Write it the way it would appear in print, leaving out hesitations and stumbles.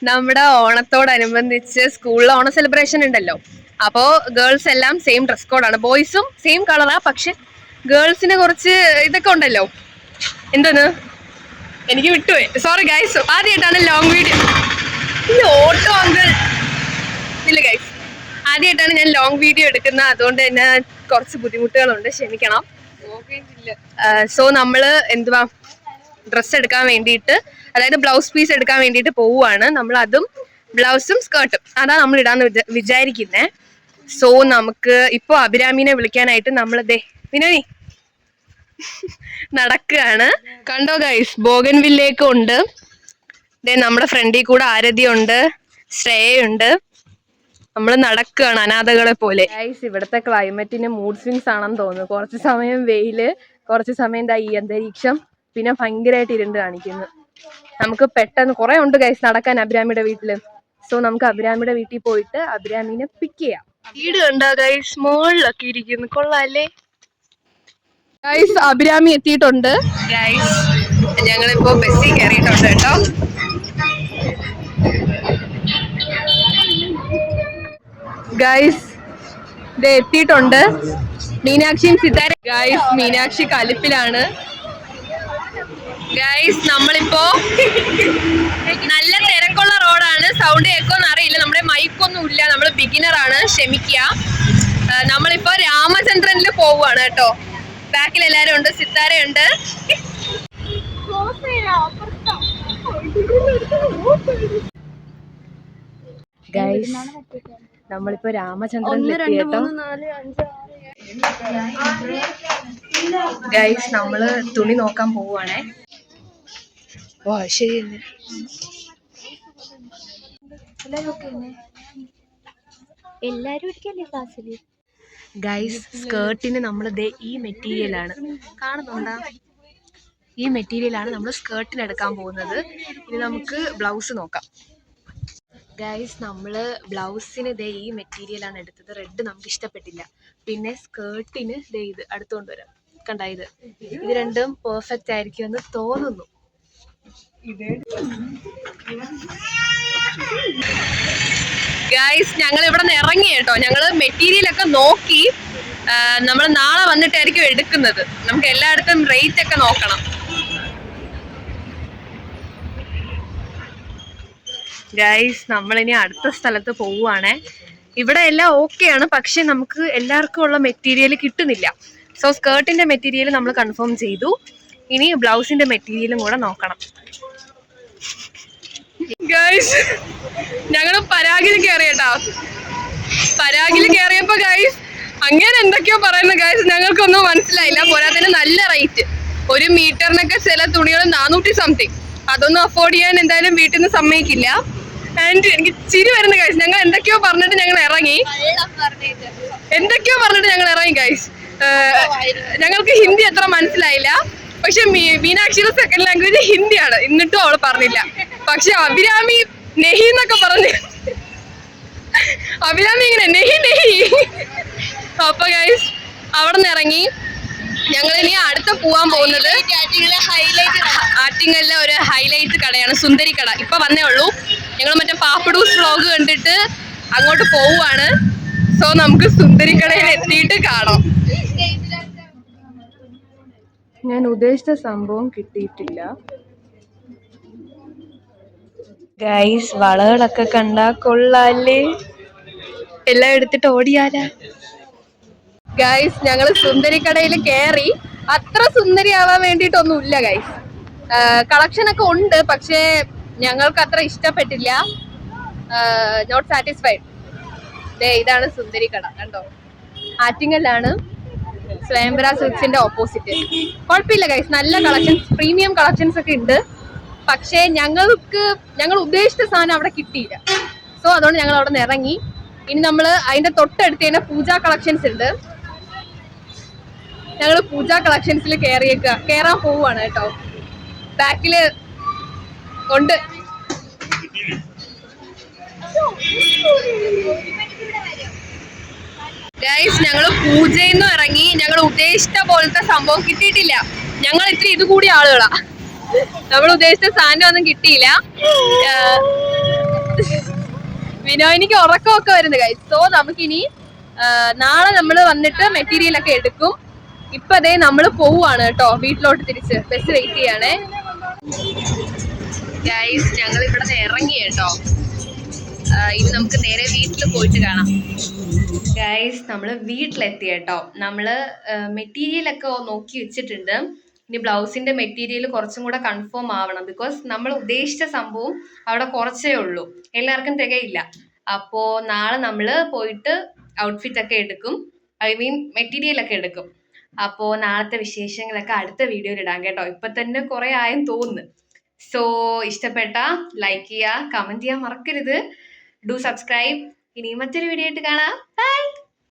നമ്മുടെ ഓണത്തോടനുബന്ധിച്ച് സ്കൂളിൽ ഓണ സെലിബ്രേഷൻ ഉണ്ടല്ലോ. അപ്പോ ഗേൾസ് എല്ലാം സെയിം ഡ്രസ് കോഡാണ്. ബോയ്സും സെയിം കളറാ, പക്ഷെ ഗേൾസിന് കുറച്ച് ഇതൊക്കെ ഉണ്ടല്ലോ. എന്തെന്ന് എനിക്ക് വിട്ടുപോയി, സോറി ഗൈസ്. ആദ്യമായിട്ടാണ് ലോങ് വീഡിയോ. ഓട്ടോ അങ്കിൾ ഇല്ല ഗൈസ്, ആദ്യമായിട്ടാണ് ഞാൻ ലോങ് വീഡിയോ എടുക്കുന്നത്. അതുകൊണ്ട് തന്നെ കുറച്ച് ബുദ്ധിമുട്ടുകളുണ്ട്, ക്ഷമിക്കണം. സോ നമ്മള് എന്തുവാ ഡ്രസ്സ് എടുക്കാൻ വേണ്ടിയിട്ട്, അതായത് ബ്ലൗസ് പീസ് എടുക്കാൻ വേണ്ടിയിട്ട് പോവുകയാണ്. നമ്മൾ അതും ബ്ലൗസും സ്കേർട്ടും അതാ നമ്മൾ ഇടാന്ന് വിചാരിക്കുന്നേ. സോ നമുക്ക് ഇപ്പൊ അഭിരാമിനെ വിളിക്കാനായിട്ട് നമ്മൾ വിനോനി നടക്കുകയാണ്. കണ്ടോ ഗൈസ്, ബോഗൻവില്ലേക്ക് ഉണ്ട്. നമ്മുടെ ഫ്രണ്ടിൽ കൂടെ ആരതി ഉണ്ട്, ശ്രേയുണ്ട്. നമ്മൾ നടക്കുകയാണ് അനാഥകളെ പോലെ. ഗൈസ്, ഇവിടുത്തെ ക്ലൈമറ്റിന് മൂഡ് സ്വിങ്സ് ആണെന്ന് തോന്നുന്നു. കുറച്ച് സമയം വെയില്, കുറച്ച് സമയം ഈ അന്തരീക്ഷം, പിന്നെ ഭയങ്കരമായിട്ട് ഇരുണ്ട് കാണിക്കുന്നു. നമുക്ക് പെട്ടെന്ന് കുറെ ഉണ്ട് ഗൈസ് നടക്കാൻ അഭിരാമിയുടെ വീട്ടില്. സോ നമുക്ക് അഭിരാമിയുടെ വീട്ടിൽ പോയിട്ട് അഭിരാമിനെ പിക്ക് ചെയ്യാം. വീട് കണ്ടോ ഗൈസ്, മുകളിലൊക്കെ ഇരിക്കുന്നു, കൊള്ളാല്ലേ ഗൈസ്. അഭിരാമി എത്തിയിട്ടുണ്ട് ഗൈസ്. ഞങ്ങളിപ്പോ ബസ്സിൽ കയറിയിട്ടുണ്ട് കേട്ടോ. ഗൈസ് എത്തിയിട്ടുണ്ട് മീനാക്ഷിയും സിതാര. ഗൈസ് മീനാക്ഷി കലിപ്പിലാണ്. ഗൈസ് നമ്മളിപ്പോ നല്ല തിരക്കുള്ള റോഡാണ്. സൗണ്ട് കേൾക്കുമെന്ന് അറിയില്ല, നമ്മുടെ മൈക്കൊന്നും ഇല്ല, നമ്മൾ ബിഗിനർ ആണ്, ക്ഷമിക്കുക. നമ്മളിപ്പോ രാമചന്ദ്രനിൽ പോവുകയാണ് കേട്ടോ. ബാക്കിൽ എല്ലാരും ഉണ്ട്, സിത്താരയുണ്ട്. ഗൈസ് നമ്മളിപ്പോ രാമചന്ദ്രനിൽ എത്തി കേട്ടോ. ഗൈസ് നമ്മള് തുണി നോക്കാൻ പോവുകയാണേ. ഓ ശരി, ഗൈസ് സ്കേർട്ടിന് നമ്മൾ ഈ മെറ്റീരിയലാണ് കാണുന്നുണ്ടോ? ഈ മെറ്റീരിയലാണ് നമ്മൾ സ്കേർട്ടിന് എടുക്കാൻ പോകുന്നത്. ഇനി നമുക്ക് ബ്ലൗസ് നോക്കാം. ഗൈസ് നമ്മള് ബ്ലൗസിന് ഈ മെറ്റീരിയലാണ് എടുത്തത്. റെഡ് നമുക്ക് ഇഷ്ടപ്പെട്ടില്ല. പിന്നെ സ്കേർട്ടിന് ഇത് അടുത്തുകൊണ്ട് വരാം. കണ്ട, ഇത് രണ്ടും പെർഫെക്റ്റ് ആയിരിക്കുമെന്ന് തോന്നുന്നു. ഗൈസ് ഞങ്ങൾ ഇവിടെ നിന്ന് ഇറങ്ങി കേട്ടോ. ഞങ്ങള് മെറ്റീരിയൽ ഒക്കെ നോക്കി. നമ്മൾ നാളെ വന്നിട്ടായിരിക്കും എടുക്കുന്നത്. നമുക്ക് എല്ലായിടത്തും റേറ്റ് ഒക്കെ നോക്കണം. ഗൈസ് നമ്മളിനി അടുത്ത സ്ഥലത്ത് പോവുകയാണേ. ഇവിടെ എല്ലാം ഓക്കെയാണ്, പക്ഷെ നമുക്ക് എല്ലാവർക്കും ഉള്ള മെറ്റീരിയൽ കിട്ടുന്നില്ല. സോ സ്കേർട്ടിന്റെ മെറ്റീരിയൽ നമ്മൾ കൺഫേം ചെയ്തു. ഇനി ബ്ലൗസിന്റെ മെറ്റീരിയലും കൂടെ നോക്കണം. ഗൈസ് ഞങ്ങൾ പരാഗിൽ കയറിയട്ടോ. പരാഗിൽ കയറിയപ്പോ ഗൈസ് അങ്ങനെ എന്തൊക്കെയോ പറയുന്നത് ഗൈസ്, ഞങ്ങൾക്കൊന്നും മനസ്സിലായില്ല. പോരാത്തതിന് നല്ല റേറ്റ്. 1 മീറ്ററിനൊക്കെ ചില തുണികൾ 400 സംതിങ്. അതൊന്നും അഫോർഡ് ചെയ്യാൻ എന്തായാലും വീട്ടിൽ നിന്ന് സമ്മതിക്കില്ല. ആൻഡ് എനിക്ക് ചിരി വരുന്ന ഗൈസ്. ഞങ്ങൾ എന്തൊക്കെയോ പറഞ്ഞിട്ട് ഞങ്ങൾ ഇറങ്ങി ഗൈസ്. ഞങ്ങൾക്ക് ഹിന്ദി അത്ര മനസ്സിലായില്ല. പക്ഷെ മീനാക്ഷിയുടെ സെക്കൻഡ് ലാംഗ്വേജ് ഹിന്ദിയാണ്, എന്നിട്ടും അവള് പറഞ്ഞില്ല. പക്ഷെ അഭിരാമി നെഹി എന്നൊക്കെ പറഞ്ഞു. അഭിരാമി ഇങ്ങനെ നെഹി നെഹി. അപ്പൊ ഗൈസ് അവിടെ നിന്ന് ഇറങ്ങി ഞങ്ങൾ ഇനി അടുത്ത പോവാൻ പോകുന്നത് ആറ്റിങ്ങലിലെ ഒരു ഹൈലൈറ്റ് കടയാണ്, സുന്ദരി കട. ഇപ്പൊ വന്നേ ഉള്ളൂ. ഞങ്ങൾ മറ്റേ പാപ്പഡൂസ് വ്ലോഗ് കണ്ടിട്ട് അങ്ങോട്ട് പോവുകയാണ്. സോ നമുക്ക് സുന്ദരി കടയിൽ എത്തിയിട്ട് കാണാം. ഞാൻ ഉദ്ദേശിച്ച സംഭവം കിട്ടിയിട്ടില്ല ഗൈസ്. വളകളൊക്കെ കണ്ടാ കൊള്ളാല്ലേ, എല്ലാം എടുത്തിട്ട് ഓടിയാലാ. ഗൈസ് ഞങ്ങള് സുന്ദരി കടയിൽ കയറി. അത്ര സുന്ദരി ആവാൻ വേണ്ടിയിട്ടൊന്നും ഇല്ല ഗൈസ്. കളക്ഷൻ ഒക്കെ ഉണ്ട്, പക്ഷേ ഞങ്ങൾക്ക് അത്ര ഇഷ്ടപ്പെട്ടില്ല. Not satisfied. ഇതാണ് സുന്ദരി കട, കണ്ടോ? ആറ്റിങ്ങലാണ്, സ്വയംവര സിൽക്സിന്റെ ഓപ്പോസിറ്റ്. കുഴപ്പമില്ല ഗൈസ്, നല്ല കളക്ഷൻസ്, പ്രീമിയം കളക്ഷൻസ് ഒക്കെ ഉണ്ട്. പക്ഷേ ഞങ്ങൾ ഉദ്ദേശിച്ച സാധനം അവിടെ കിട്ടിയില്ല. സോ അതുകൊണ്ട് ഞങ്ങൾ അവിടെ നിന്ന് ഇറങ്ങി. ഇനി നമ്മൾ അതിന്റെ തൊട്ടടുത്ത് തന്നെ പൂജ കളക്ഷൻസ് ഉണ്ട്. ഞങ്ങൾ പൂജ കളക്ഷൻസിൽ കയറാൻ പോവുകയാണ് കേട്ടോ. ബാക്കില് ഉണ്ട്. ഗൈസ് ഞങ്ങൾ പൂജയിൽ നിന്ന് ഇറങ്ങി. ഞങ്ങൾ ഉദ്ദേശിച്ച പോലത്തെ സംഭവം കിട്ടിയിട്ടില്ല. ഞങ്ങൾ ഇത്തിരി ഇത് കൂടി ആളുകളാ. നമ്മൾ ഉദ്ദേശിച്ച സാധനം ഒന്നും കിട്ടിയില്ല. വിനോയിനിക്ക് ഉറക്കമൊക്കെ വരുന്നു ഗൈസ്. സോ നമുക്കിനി നാളെ നമ്മൾ വന്നിട്ട് മെറ്റീരിയൽ ഒക്കെ എടുക്കും. ഇപ്പൊ അതേ നമ്മൾ പോവാണ് കേട്ടോ വീട്ടിലോട്ട് തിരിച്ച്. ബസ് വെയിറ്റ് ചെയ്യണേ ഗൈസ്. ഞങ്ങൾ ഇവിടെ നിന്ന് ഇറങ്ങി കേട്ടോ. ഇനി നമുക്ക് നേരെ വീട്ടിൽ പോയിട്ട് കാണാം. ഗൈസ് നമ്മള് വീട്ടിലെത്തി കേട്ടോ. നമ്മള് മെറ്റീരിയൽ ഒക്കെ നോക്കി വെച്ചിട്ടുണ്ട്. ഇനി ബ്ലൗസിന്റെ മെറ്റീരിയൽ കുറച്ചും കൂടെ കൺഫേം ആവണം. ബിക്കോസ് നമ്മൾ ഉദ്ദേശിച്ച സംഭവം അവിടെ കുറച്ചേ ഉള്ളൂ, എല്ലാവർക്കും തികയില്ല. അപ്പോ നാളെ നമ്മള് പോയിട്ട് ഔട്ട്ഫിറ്റ് ഒക്കെ എടുക്കും, ഐ മീൻ മെറ്റീരിയൽ ഒക്കെ എടുക്കും. അപ്പോ നാളത്തെ വിശേഷങ്ങളൊക്കെ അടുത്ത വീഡിയോയിൽ ഇടാം കേട്ടോ. ഇപ്പൊ തന്നെ കുറെ ആയെന്ന് തോന്നുന്നു. സോ ഇഷ്ടപ്പെട്ട ലൈക്ക് ചെയ്യുക, കമന്റ് ചെയ്യാൻ മറക്കരുത്. Do subscribe. ഇനി മറ്റൊരു വീഡിയോ ആയിട്ട് കാണാം. ബൈ.